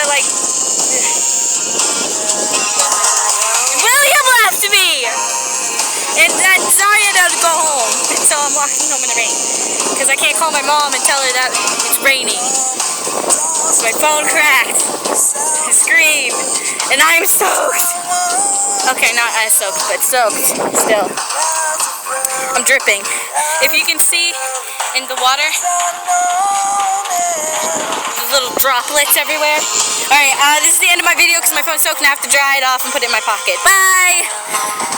like... William left me! And Zaria had to go home. And so I'm walking home in the rain. Because I can't call my mom and tell her that it's raining. So my phone cracked. I screamed. And I'm soaked. Okay, not as soaked, but soaked still. I'm dripping. If you can see in the water, the little droplets everywhere. Alright, this is the end of my video because my phone's soaked and I have to dry it off and put it in my pocket. Bye!